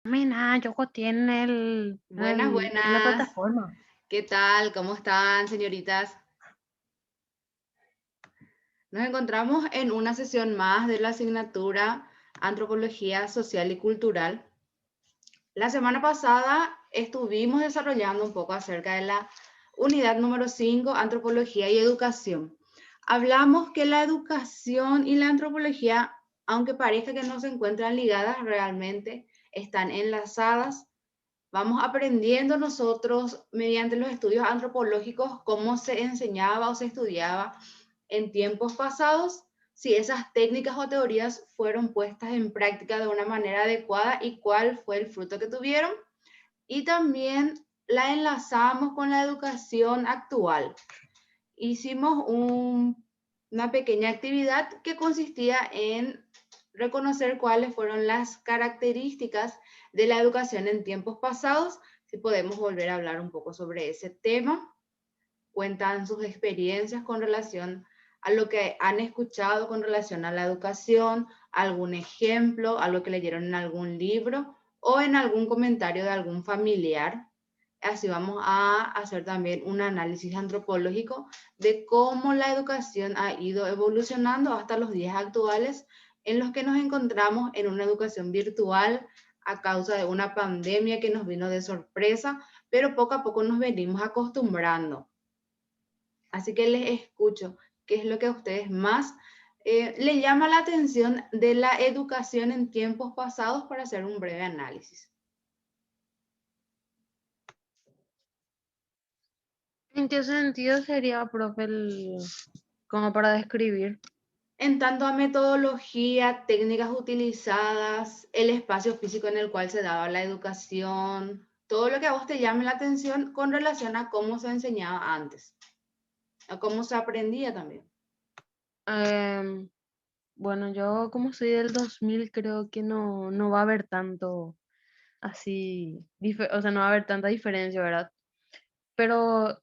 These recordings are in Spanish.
Mira, Yoko tiene Buenas, en la buenas. plataforma. ¿Qué tal? ¿Cómo están, señoritas? Nos encontramos en una sesión más de la asignatura Antropología Social y Cultural. La semana pasada estuvimos desarrollando un poco acerca de la unidad número 5, Antropología y Educación. Hablamos que la educación y la antropología, aunque parezca que no se encuentran ligadas, realmente están enlazadas. Vamos aprendiendo nosotros mediante los estudios antropológicos cómo se enseñaba o se estudiaba en tiempos pasados, si esas técnicas o teorías fueron puestas en práctica de una manera adecuada y cuál fue el fruto que tuvieron. Y también la enlazamos con la educación actual. Hicimos una pequeña actividad que consistía en reconocer cuáles fueron las características de la educación en tiempos pasados. Si podemos volver a hablar un poco sobre ese tema, cuentan sus experiencias con relación a lo que han escuchado con relación a la educación, algún ejemplo, algo que leyeron en algún libro o en algún comentario de algún familiar. Así vamos a hacer también un análisis antropológico de cómo la educación ha ido evolucionando hasta los días actuales en los que nos encontramos en una educación virtual a causa de una pandemia que nos vino de sorpresa, pero poco a poco nos venimos acostumbrando. Así que les escucho, ¿qué es lo que a ustedes más les llama la atención de la educación en tiempos pasados para hacer un breve análisis? ¿En qué sentido sería, profe, como para describir? En tanto a metodología, técnicas utilizadas, el espacio físico en el cual se daba la educación, todo lo que a vos te llame la atención con relación a cómo se enseñaba antes, a cómo se aprendía también. Em, bueno, yo como soy del 2000 creo que no va a haber tanto así, o sea, no va a haber tanta diferencia, ¿verdad? Pero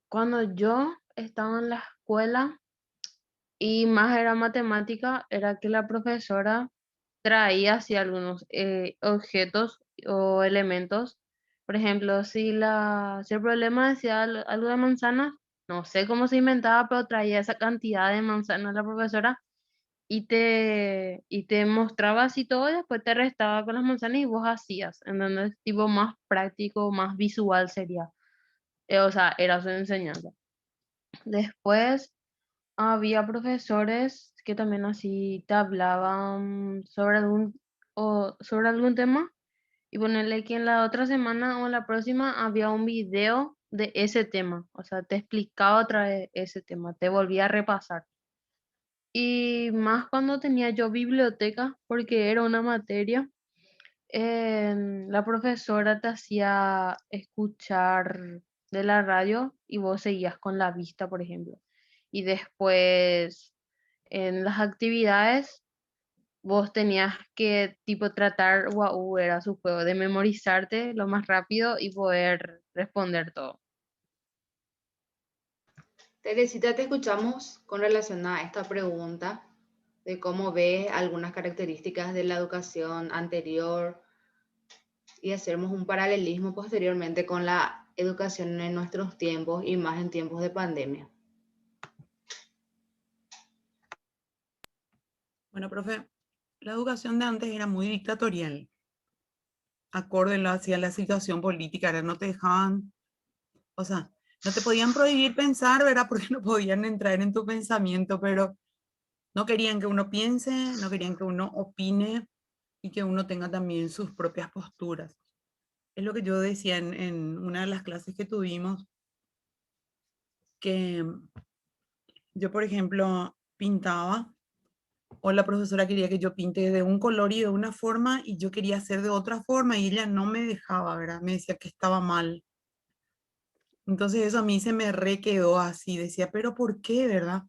cuando yo estaba en la escuela y más era matemática, era que la profesora traía así algunos objetos o elementos. Por ejemplo, si el problema decía algo de manzanas, no sé cómo se inventaba, pero traía esa cantidad de manzanas la profesora y te mostraba así todo y después te restaba con las manzanas y vos hacías. Entonces, tipo más práctico, más visual sería. O sea, era su enseñanza. Después había profesores que también así te hablaban sobre algún tema y ponerle que en la otra semana o en la próxima había un video de ese tema, o sea, te explicaba otra vez ese tema, te volvía a repasar. Y más cuando tenía yo biblioteca, porque era una materia, la profesora te hacía escuchar de la radio y vos seguías con la vista, por ejemplo. Y después en las actividades vos tenías que tipo tratar, wow, era su juego, de memorizarte lo más rápido y poder responder todo. Teresita, te escuchamos con relación a esta pregunta de cómo ves algunas características de la educación anterior y hacemos un paralelismo posteriormente con la educación en nuestros tiempos y más en tiempos de pandemia. Bueno, profe, la educación de antes era muy dictatorial, acorde hacia la situación política, ahora no te dejaban, o sea, no te podían prohibir pensar, ¿verdad? Porque no podían entrar en tu pensamiento, pero no querían que uno piense, no querían que uno opine y que uno tenga también sus propias posturas. Es lo que yo decía en una de las clases que tuvimos, que yo, por ejemplo, pintaba o la profesora quería que yo pinte de un color y de una forma y yo quería hacer de otra forma y ella no me dejaba, ¿verdad? Me decía que estaba mal. Entonces eso a mí se me re quedó así, decía, pero ¿por qué, verdad?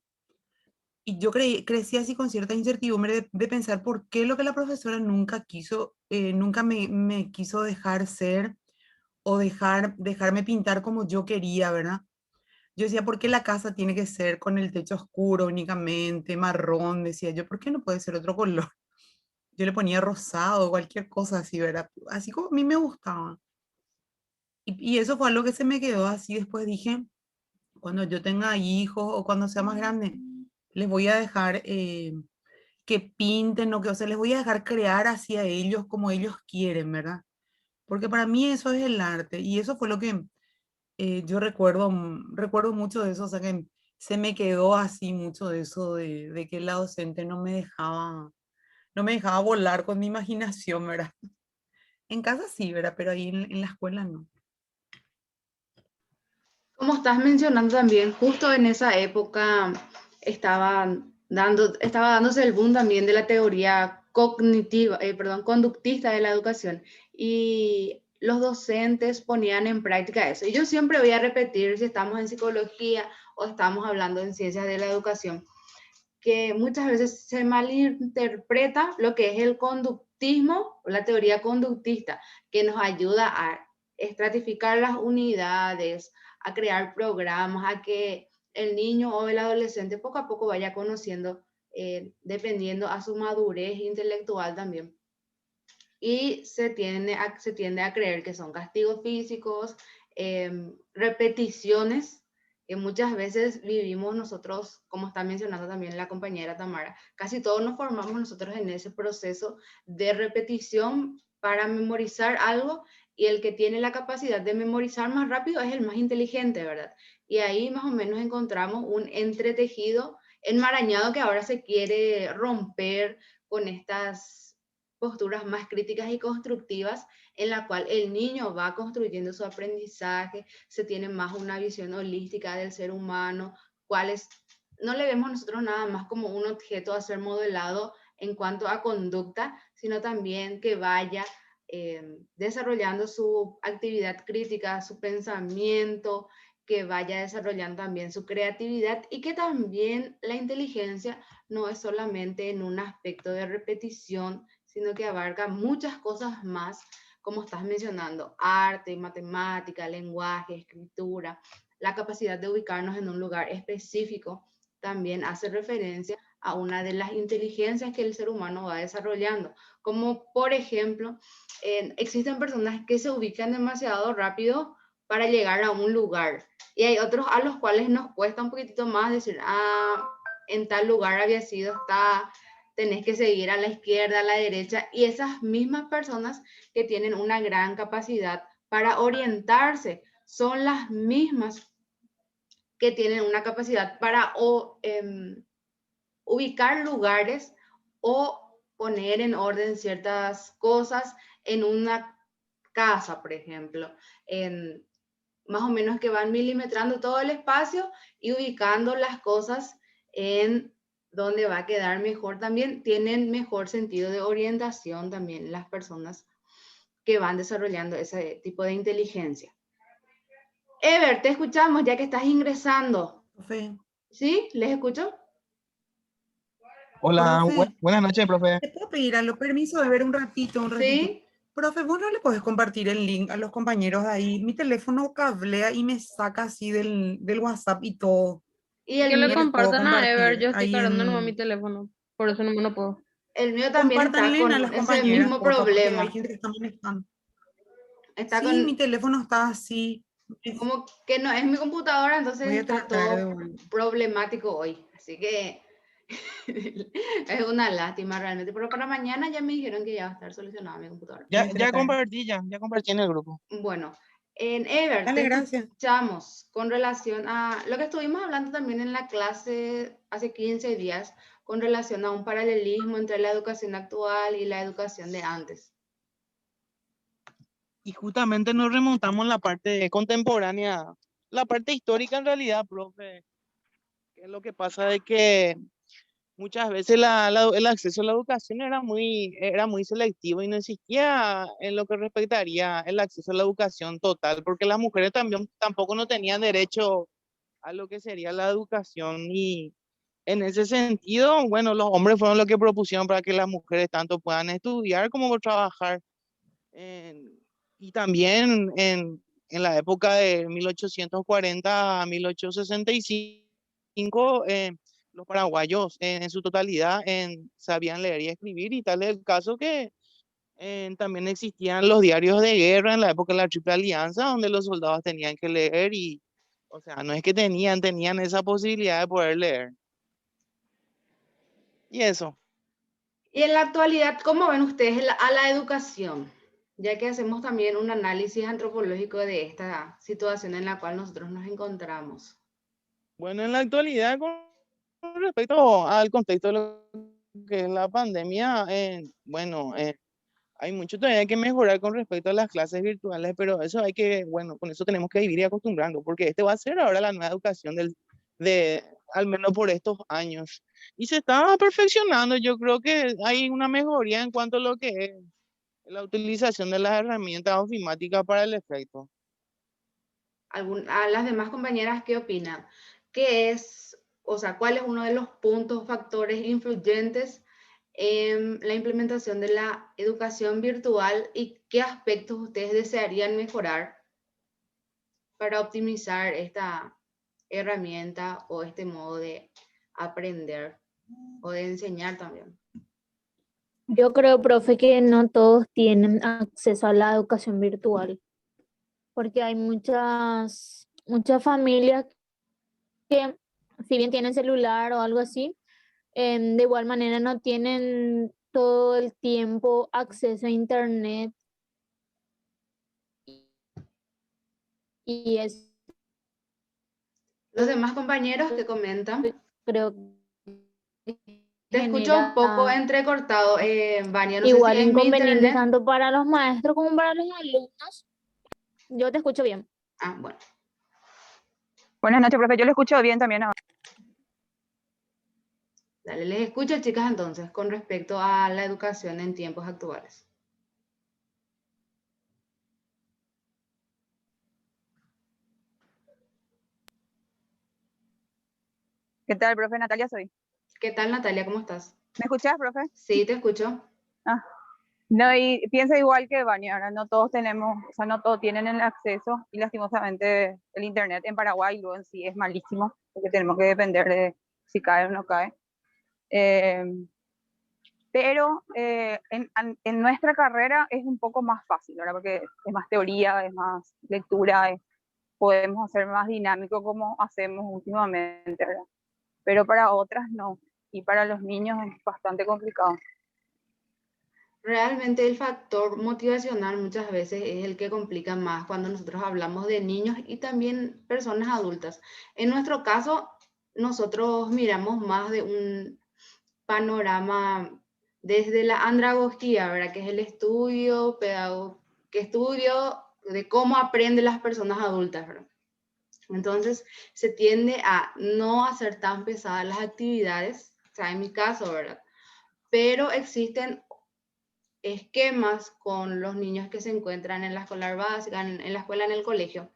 Y yo crecí así con cierta incertidumbre de pensar por qué lo que la profesora nunca quiso, nunca me quiso dejar ser o dejarme pintar como yo quería, ¿verdad? Yo decía, ¿por qué la casa tiene que ser con el techo oscuro únicamente, marrón? Decía yo, ¿por qué no puede ser otro color? yo le ponía rosado, cualquier cosa así, ¿verdad? Así como a mí me gustaba. Y eso fue algo que se me quedó así. Después dije, cuando yo tenga hijos o cuando sea más grande, les voy a dejar que pinten o que, o sea, les voy a dejar crear así a ellos como ellos quieren, ¿verdad? Porque para mí eso es el arte y eso fue lo que yo recuerdo, recuerdo mucho de eso, o sea, que se me quedó así mucho de eso de que la docente no me dejaba volar con mi imaginación, ¿verdad? En casa sí, ¿verdad? Pero ahí en la escuela no. Como estás mencionando también, justo en esa época estaba dándose el boom también de la teoría cognitiva, perdón, conductista de la educación y los docentes ponían en práctica eso. Y yo siempre voy a repetir, si estamos en psicología o estamos hablando en ciencias de la educación, que muchas veces se malinterpreta lo que es el conductismo o la teoría conductista, que nos ayuda a estratificar las unidades, a crear programas, a que el niño o el adolescente poco a poco vaya conociendo, dependiendo a su madurez intelectual también. Y se tiende a creer que son castigos físicos, repeticiones que muchas veces vivimos nosotros, como está mencionando también la compañera Tamara, casi todos nos formamos nosotros en ese proceso de repetición para memorizar algo y el que tiene la capacidad de memorizar más rápido es el más inteligente, ¿verdad? Y ahí más o menos encontramos un entretejido enmarañado que ahora se quiere romper con estas posturas más críticas y constructivas en la cual el niño va construyendo su aprendizaje, se tiene más una visión holística del ser humano, cuáles no le vemos nosotros nada más como un objeto a ser modelado en cuanto a conducta, sino también que vaya desarrollando su actividad crítica, su pensamiento, que vaya desarrollando también su creatividad y que también la inteligencia no es solamente en un aspecto de repetición, sino que abarca muchas cosas más, como estás mencionando, arte, matemática, lenguaje, escritura, la capacidad de ubicarnos en un lugar específico, también hace referencia a una de las inteligencias que el ser humano va desarrollando, como por ejemplo, existen personas que se ubican demasiado rápido para llegar a un lugar y hay otros a los cuales nos cuesta un poquitito más decir, en tal lugar había sido, tenés que seguir a la izquierda, a la derecha, y esas mismas personas que tienen una gran capacidad para orientarse son las mismas que tienen una capacidad para ubicar lugares o poner en orden ciertas cosas en una casa, por ejemplo, más o menos que van milimetrando todo el espacio y ubicando las cosas en donde va a quedar mejor también. Tienen mejor sentido de orientación también las personas que van desarrollando ese tipo de inteligencia. Ever, te escuchamos ya que estás ingresando. Profe, ¿Sí? ¿Les escucho? Hola, profe, buenas noches, profe. ¿te puedo pedir a lo permiso de ver un ratito, un ratito? ¿Sí? Profe, vos no le podés compartir el link a los compañeros de ahí. Mi teléfono cablea y me saca así del WhatsApp y todo. Y Que le No les puedo compartan a Ever, compartir yo estoy ahí cargando nomás mi en... teléfono, por eso no puedo. el mío también está Compártanle a con las ese compañeras, mismo porfa, porque hay problema. gente que está manejando. Está Sí, mi con, teléfono está así. como que no es mi computadora, Voy entonces a está tratar de todo volver. problemático hoy. Así que es una lástima realmente. Pero para mañana ya me dijeron que ya va a estar solucionada mi computadora. Voy Ya, a ya tratar. compartí, ya compartí en el grupo. Bueno, en Ever, te Dale, gracias. escuchamos con relación a lo que estuvimos hablando también en la clase hace 15 días, con relación a un paralelismo entre la educación actual y la educación de antes. Y justamente nos remontamos en la parte contemporánea, la parte histórica en realidad, profe. Que es lo que pasa de que muchas veces el acceso a la educación era muy selectivo y no existía en lo que respectaría el acceso a la educación total, porque las mujeres también tampoco no tenían derecho a lo que sería la educación y en ese sentido, bueno, los hombres fueron los que propusieron para que las mujeres tanto puedan estudiar como trabajar. En- y también en la época de 1840 a 1865, los paraguayos en su totalidad sabían leer y escribir, y tal es el caso que también existían los diarios de guerra en la época de la Triple Alianza, donde los soldados tenían que leer y, o sea, no es que tenían esa posibilidad de poder leer. Y eso. Y en la actualidad, ¿cómo ven ustedes a la educación? Ya que hacemos también un análisis antropológico de esta situación en la cual nosotros nos encontramos. Bueno, en la actualidad, con respecto al contexto de lo que es la pandemia, bueno, hay mucho todavía que mejorar con respecto a las clases virtuales, pero eso hay que, bueno, con eso tenemos que vivir y acostumbrando, porque este va a ser ahora la nueva educación al menos por estos años. Y se está perfeccionando, yo creo que hay una mejoría en cuanto a lo que es la utilización de las herramientas ofimáticas para el efecto. A las demás compañeras, ¿qué opinan? ¿Qué es, o sea, cuál es uno de los puntos, factores influyentes en la implementación de la educación virtual y qué aspectos ustedes desearían mejorar para optimizar esta herramienta o este modo de aprender o de enseñar también? Yo creo, profe, que no todos tienen acceso a la educación virtual, porque hay muchas familias que, si bien tienen celular o algo así, de igual manera no tienen todo el tiempo acceso a internet y es, Los demás compañeros que comentan. creo que Te escucho un poco genera entrecortado, Vania. No sé si igual es mi inconvenientes internet. tanto para los maestros como para los alumnos. Yo te escucho bien. Ah, bueno. Buenas noches, profe. Yo le escucho bien también ahora. Dale, les escucho, chicas, entonces, con respecto a la educación en tiempos actuales. ¿Qué tal, profe? Natalia soy. ¿Qué tal, Natalia? ¿Cómo estás? ¿Me escuchás, profe? Sí, te escucho. Ah, no, y pienso igual que Vania, ahora no todos tenemos, o sea, no todos tienen el acceso y lastimosamente el internet en Paraguay luego en sí es malísimo, porque tenemos que depender de si cae o no cae. Pero en nuestra carrera es un poco más fácil, ¿verdad? Porque es más teoría, es más lectura, podemos hacer más dinámico como hacemos últimamente, ¿verdad? Pero para otras no, y para los niños es bastante complicado. Realmente el factor motivacional muchas veces es el que complica más cuando nosotros hablamos de niños y también personas adultas. En nuestro caso, nosotros miramos más de un panorama desde la andragogía, ¿verdad? Que es el estudio de cómo aprenden las personas adultas, ¿verdad? Entonces, se tiende a no hacer tan pesadas las actividades, o sea, en mi caso, ¿verdad? Pero existen esquemas con los niños que se encuentran en la escolar básica, en la escuela, en el colegio,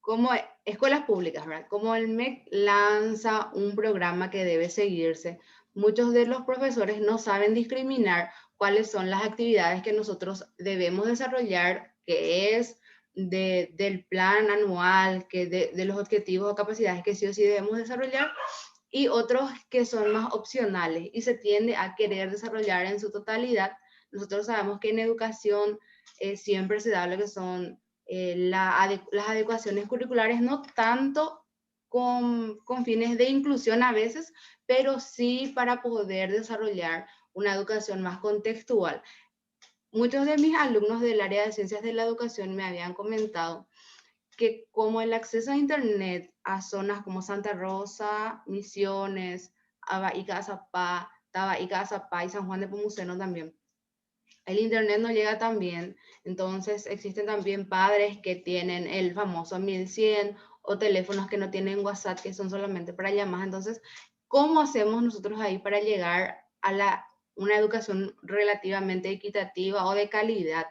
como escuelas públicas, ¿verdad? Como el MEC lanza un programa que debe seguirse, muchos de los profesores no saben discriminar cuáles son las actividades que nosotros debemos desarrollar, que es del plan anual, que de los objetivos o capacidades que sí o sí debemos desarrollar, y otros que son más opcionales y se tiende a querer desarrollar en su totalidad. Nosotros sabemos que en educación siempre se da lo que son las adecuaciones curriculares, no tanto con fines de inclusión a veces, pero sí para poder desarrollar una educación más contextual. Muchos de mis alumnos del área de ciencias de la educación me habían comentado que como el acceso a internet a zonas como Santa Rosa, Misiones, Abaica, Azapá, Tabaica, Azapá y San Juan de Pomuceno también, el internet no llega tan bien. Entonces existen también padres que tienen el famoso 1100 o teléfonos que no tienen WhatsApp, que son solamente para llamadas. Entonces, ¿cómo hacemos nosotros ahí para llegar a una educación relativamente equitativa o de calidad?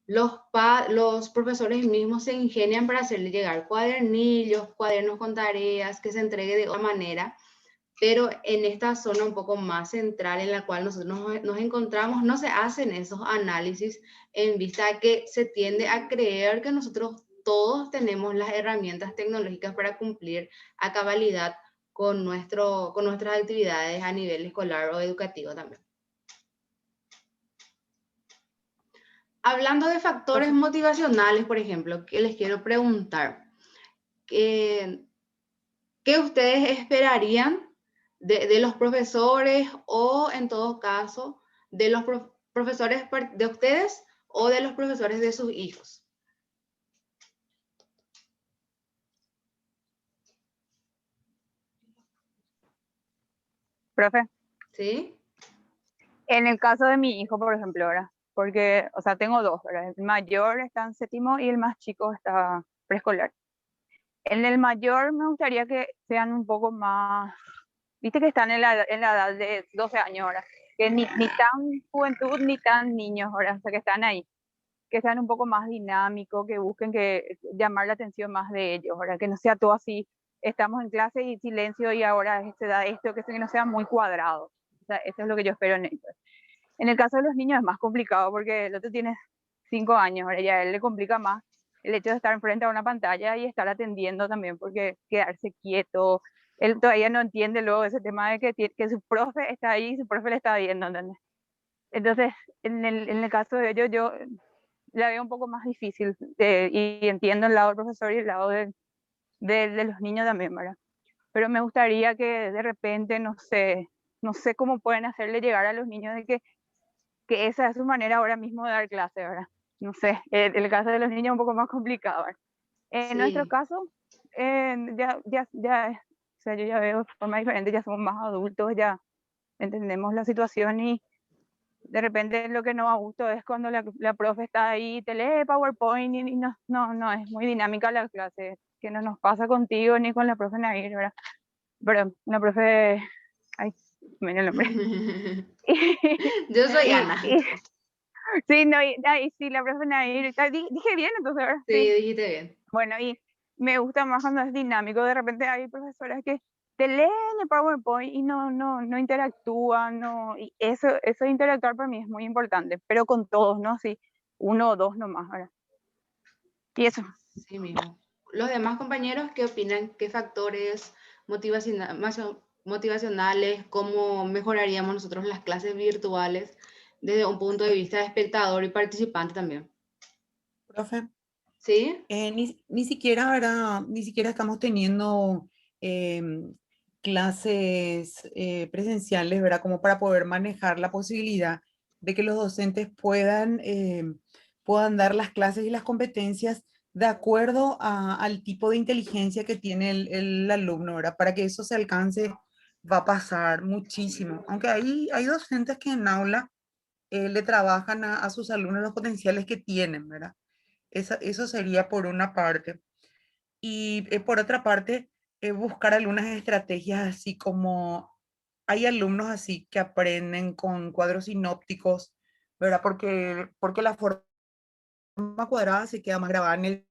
Los profesores mismos se ingenian para hacerle llegar cuadernillos, cuadernos con tareas, que se entregue de otra manera, pero en esta zona un poco más central en la cual nosotros nos encontramos, no se hacen esos análisis en vista de que se tiende a creer que nosotros todos tenemos las herramientas tecnológicas para cumplir a cabalidad con nuestras actividades a nivel escolar o educativo también. Hablando de factores motivacionales, por ejemplo, que les quiero preguntar, ¿qué ustedes esperarían de los profesores o en todo caso de los profesores de ustedes o de los profesores de sus hijos? Profe, ¿Sí? en el caso de mi hijo, por ejemplo, ahora, porque, o sea, tengo dos, ¿verdad? El mayor está en séptimo y el más chico está preescolar. En el mayor me gustaría que sean un poco más, viste que están en la edad de 12 años ahora, que ni tan juventud ni tan niños ahora, o sea, que están ahí, que sean un poco más dinámicos, que busquen que llamar la atención más de ellos, ahora, que no sea todo así, estamos en clase y silencio y ahora se da esto, que no sea muy cuadrado. O sea, eso es lo que yo espero en ellos. En el caso de los niños es más complicado porque el otro tiene 5 años, ahora ya a él le complica más el hecho de estar enfrente a una pantalla y estar atendiendo también, porque quedarse quieto, él todavía no entiende luego ese tema de que su profe está ahí y su profe le está viendo, ¿entendés? Entonces, en el caso de ellos, yo la veo un poco más difícil y entiendo el lado del profesor y el lado de los niños también, ¿verdad? Pero me gustaría que de repente, no sé cómo pueden hacerle llegar a los niños de que esa es su manera ahora mismo de dar clase, ¿verdad? No sé, el caso de los niños es un poco más complicado, ¿verdad? En nuestro Sí. caso, o sea, yo ya veo de forma diferente, ya somos más adultos, ya entendemos la situación y de repente lo que no da gusto es cuando la profe está ahí, te lee PowerPoint y no, es muy dinámica la clase, que no nos pasa contigo ni con la profe Nair, ¿verdad? Pero una profe, ay, me viene el nombre. Yo soy Y- Ana. y- sí, no, sí, la profe Nair, dije bien entonces, ¿verdad? Sí, Sí. dijiste bien. Bueno, y me gusta más cuando es dinámico, de repente hay profesoras que te leen el PowerPoint y no interactúan, y eso de interactuar para mí es muy importante, pero con todos, ¿no? Sí, uno o dos nomás, ¿verdad? Y eso. Sí mismo. Los demás compañeros, ¿qué opinan? ¿Qué factores motivacionales? ¿Cómo mejoraríamos nosotros las clases virtuales desde un punto de vista de espectador y participante también? Profe, ¿Sí? ni siquiera, ¿verdad? Ni siquiera estamos teniendo clases presenciales, ¿verdad? Como para poder manejar la posibilidad de que los docentes puedan dar las clases y las competencias de acuerdo al tipo de inteligencia que tiene el alumno, ¿verdad? Para que eso se alcance va a pasar muchísimo. Aunque hay docentes que en aula le trabajan a sus alumnos los potenciales que tienen, ¿verdad? Eso sería por una parte. Y por otra parte, buscar algunas estrategias así como hay alumnos así que aprenden con cuadros sinópticos, ¿verdad? Porque la forma cuadrada se queda más grabada en el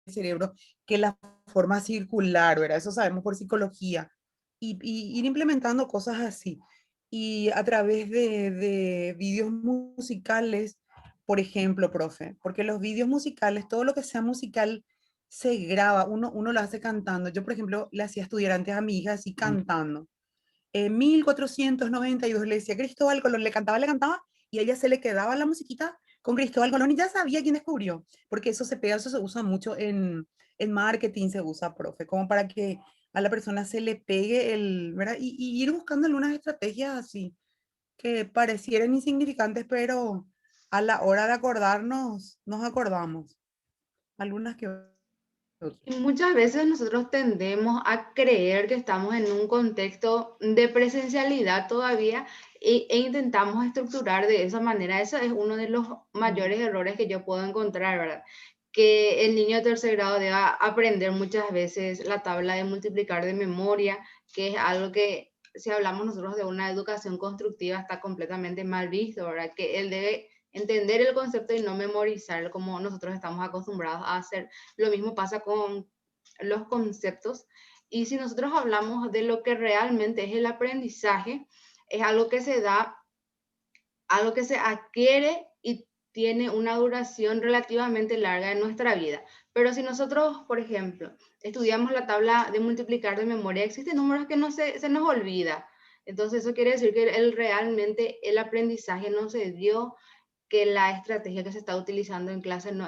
cerebro que la forma circular, ¿verdad? Eso sabemos por psicología. Y ir implementando cosas así. Y a través de vídeos musicales, por ejemplo, profe, porque los vídeos musicales, todo lo que sea musical, se graba, uno lo hace cantando. Yo, por ejemplo, le hacía estudiar antes a mi hija así cantando. En 1492 le decía Cristóbal Colón, le cantaba, y a ella se le quedaba la musiquita con Cristóbal Colón y ya sabía quién descubrió, porque eso se pega, eso se usa mucho en marketing, se usa, profe, como para que a la persona se le pegue ¿verdad? Y ir buscando algunas estrategias así, que parecieran insignificantes, pero a la hora de acordarnos, nos acordamos. Algunas que otras. Y muchas veces nosotros tendemos a creer que estamos en un contexto de presencialidad todavía e intentamos estructurar de esa manera. Ese es uno de los mayores errores que yo puedo encontrar, ¿verdad? Que el niño de tercer grado deba aprender muchas veces la tabla de multiplicar de memoria, que es algo que si hablamos nosotros de una educación constructiva está completamente mal visto, ¿verdad? Que él debe entender el concepto y no memorizar como nosotros estamos acostumbrados a hacer. Lo mismo pasa con los conceptos. Y si nosotros hablamos de lo que realmente es el aprendizaje, es algo que se da, algo que se adquiere y tiene una duración relativamente larga en nuestra vida. Pero si nosotros, por ejemplo, estudiamos la tabla de multiplicar de memoria, existen números que no se nos olvida. Entonces eso quiere decir que realmente el aprendizaje no se dio, que la estrategia que se está utilizando en clase no